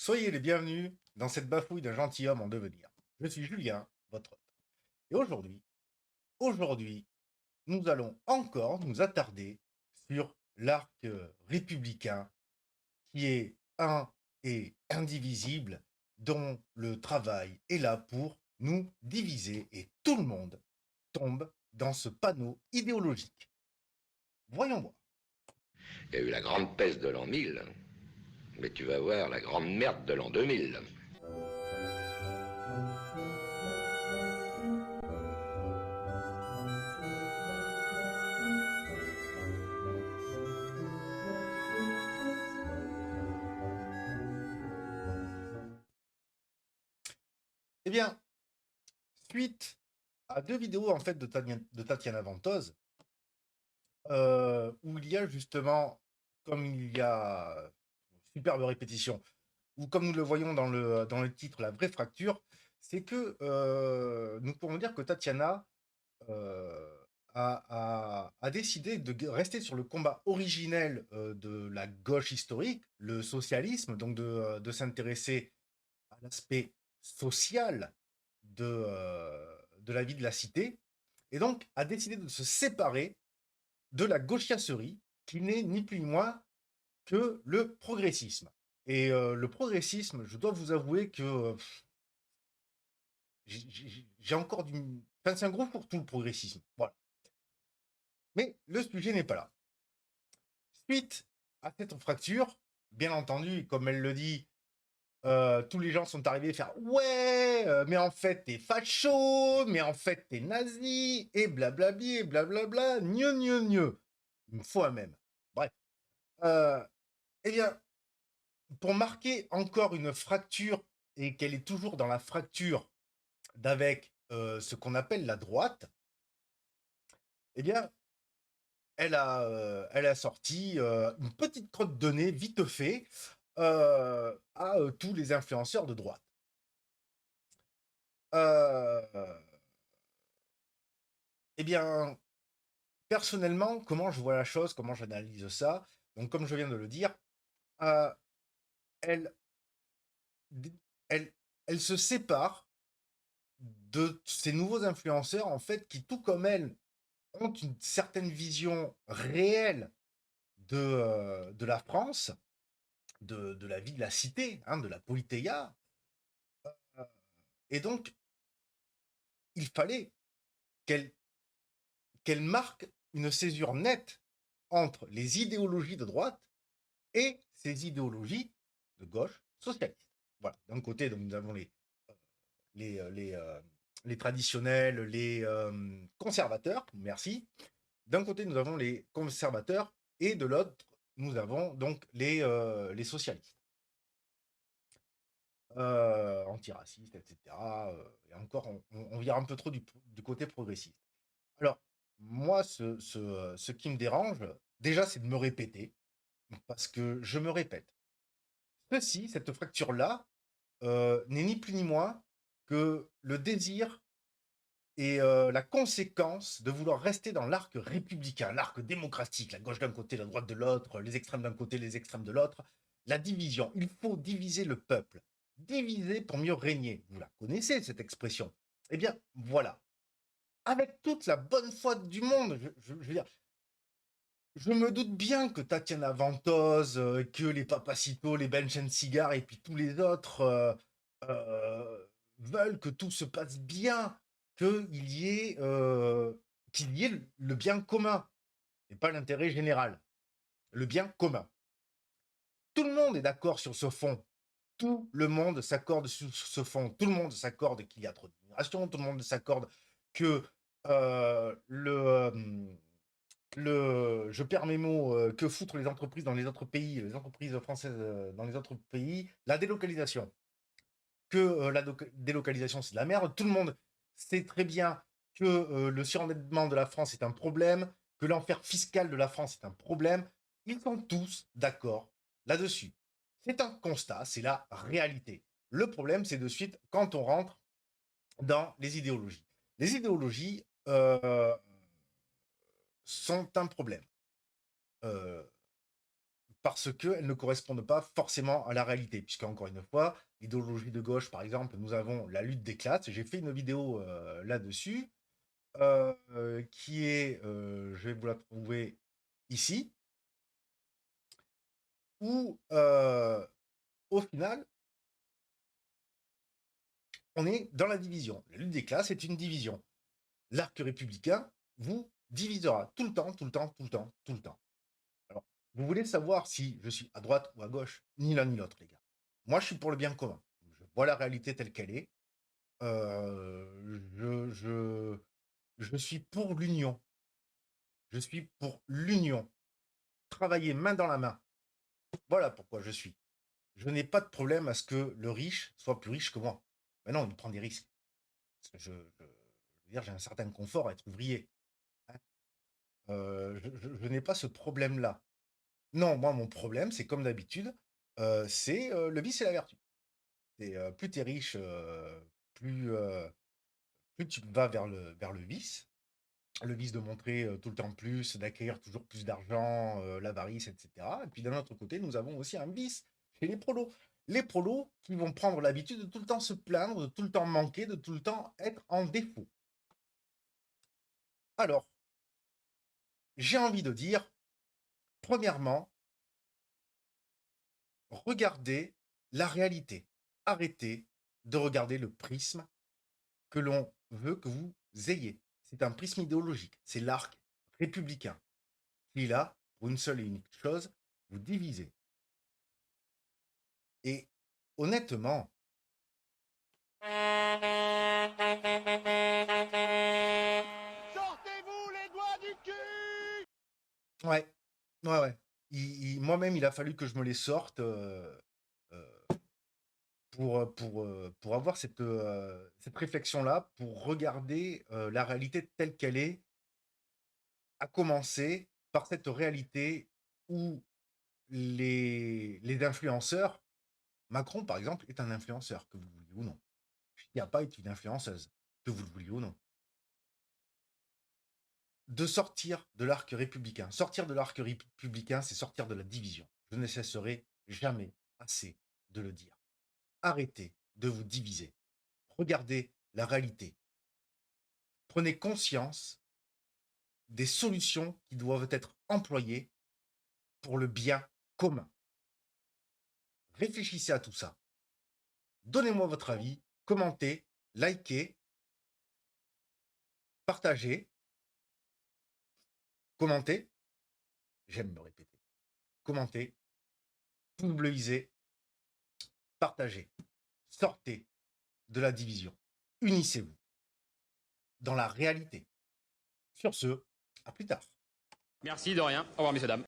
Soyez les bienvenus dans cette bafouille d'un gentilhomme en devenir. Je suis Julien, votre hôte. Et aujourd'hui, nous allons encore nous attarder sur l'arc républicain qui est un et indivisible, dont le travail est là pour nous diviser et tout le monde tombe dans ce panneau idéologique. Voyons voir. Il y a eu la grande peste de l'an 1000, mais tu vas voir la grande merde de l'an 2000. Eh bien, suite à deux vidéos en fait de Tatiana Ventose, où il y a justement, comme il y a superbe répétition, ou comme nous le voyons dans le titre, la vraie fracture, c'est que nous pouvons dire que Tatiana euh, a décidé de rester sur le combat originel de la gauche historique, le socialisme, donc de s'intéresser à l'aspect social de la vie de la cité, et donc a décidé de se séparer de la gauchiasserie, qui n'est ni plus ni moins que le progressisme. Et le progressisme, je dois vous avouer que j'ai encore du... Enfin, c'est un gros pour tout le progressisme. Voilà. Mais le sujet n'est pas là. Suite à cette fracture, bien entendu, comme elle le dit, tous les gens sont arrivés à faire ouais, mais en fait t'es facho, mais en fait t'es nazi, et blablabli, et blablabla, gneu gneu gneu. Il me faut un même. Bref. Euh, eh bien, pour marquer encore une fracture, et qu'elle est toujours dans la fracture d'avec ce qu'on appelle la droite, eh bien, elle a sorti une petite crotte de nez vite fait à tous les influenceurs de droite. Euh, eh bien, personnellement, comment je vois la chose, comment j'analyse ça, donc comme je viens de le dire, euh, elle, elle, elle se sépare de ces nouveaux influenceurs, en fait, qui, tout comme elle, ont une certaine vision réelle de la France, de la vie de la cité, hein, de la politeia. Et donc, il fallait qu'elle qu'elle marque une césure nette entre les idéologies de droite et ces idéologies de gauche socialiste. Voilà. D'un côté, donc, nous avons les, euh, les, euh, les traditionnels, les conservateurs, merci. D'un côté, nous avons les conservateurs et de l'autre, nous avons donc les socialistes, antiracistes, etc. Et encore, on vient un peu trop du côté progressiste. Alors, moi, ce qui me dérange, déjà, c'est de me répéter, parce que je me répète. Cette fracture-là, n'est ni plus ni moins que le désir et la conséquence de vouloir rester dans l'arc républicain, l'arc démocratique, la gauche d'un côté, la droite de l'autre, les extrêmes d'un côté, les extrêmes de l'autre, la division. Il faut diviser le peuple. Diviser pour mieux régner. Vous la connaissez, cette expression. Eh bien, voilà. Avec toute la bonne foi du monde, je veux dire, je me doute bien que Tatiana Ventose, que les Papacitos, les Cigar et puis tous les autres veulent que tout se passe bien, qu'il y ait, qu'il y ait le bien commun et pas l'intérêt général. Le bien commun. Tout le monde est d'accord sur ce fond. Tout le monde s'accorde sur ce fond. Tout le monde s'accorde qu'il y a trop d'immigration. Tout le monde s'accorde que je perds mes mots, que foutre les entreprises dans les autres pays, les entreprises françaises dans les autres pays, la délocalisation. Que la délocalisation, c'est de la merde. Tout le monde sait très bien que le surendettement de la France est un problème, que l'enfer fiscal de la France est un problème. Ils sont tous d'accord là-dessus. C'est un constat, c'est la réalité. Le problème, c'est de suite quand on rentre dans les idéologies. Les idéologies sont un problème. Euh, parce qu'elles ne correspondent pas forcément à la réalité. Puisqu'encore une fois, l'idéologie de gauche, par exemple, nous avons la lutte des classes. J'ai fait une vidéo là-dessus, qui est, je vais vous la trouver ici, où, au final, on est dans la division. La lutte des classes est une division. L'arc républicain vous divisera tout le temps, tout le temps, tout le temps, tout le temps. Alors, vous voulez savoir si je suis à droite ou à gauche? Ni l'un ni l'autre, les gars. Moi, je suis pour le bien commun. Je vois la réalité telle qu'elle est. Je suis pour l'union. Je suis pour l'union. Travailler main dans la main. Voilà pourquoi je suis. Je n'ai pas de problème à ce que le riche soit plus riche que moi. Mais non, il prend des risques. Parce que je veux dire, j'ai un certain confort à être ouvrier. Hein. Je n'ai pas ce problème-là. Non, moi, mon problème, c'est comme d'habitude, c'est le vice et la vertu. C'est plus tu es riche, plus, plus tu vas vers le vice. Le vice de montrer tout le temps plus, d'acquérir toujours plus d'argent, l'avarice, etc. Et puis d'un autre côté, nous avons aussi un vice chez les prolos. Les prolos qui vont prendre l'habitude de tout le temps se plaindre, de tout le temps manquer, de tout le temps être en défaut. Alors, j'ai envie de dire, premièrement, regardez la réalité. Arrêtez de regarder le prisme que l'on veut que vous ayez. C'est un prisme idéologique. C'est l'arc républicain qui est là pour une seule et unique chose, vous diviser. Et honnêtement, Sortez-vous les doigts du cul! ouais, ouais. Moi-même, il a fallu que je me les sorte pour avoir cette réflexion-là, pour regarder la réalité telle qu'elle est, à commencer par cette réalité où les influenceurs, Macron par exemple, est un influenceur, que vous le vouliez ou non. Il n'y a pas été une influenceuse, que vous le vouliez ou non. De sortir de l'arc républicain. Sortir de l'arc républicain, c'est sortir de la division. Je ne cesserai jamais assez de le dire. Arrêtez de vous diviser. Regardez la réalité. Prenez conscience des solutions qui doivent être employées pour le bien commun. Réfléchissez à tout ça. Donnez-moi votre avis, commentez, likez, partagez, commentez, j'aime me répéter, commentez, pouce bleuisé, partagez, sortez de la division, unissez-vous dans la réalité. Sur ce, à plus tard. Merci, de rien. Au revoir, messieurs, dames.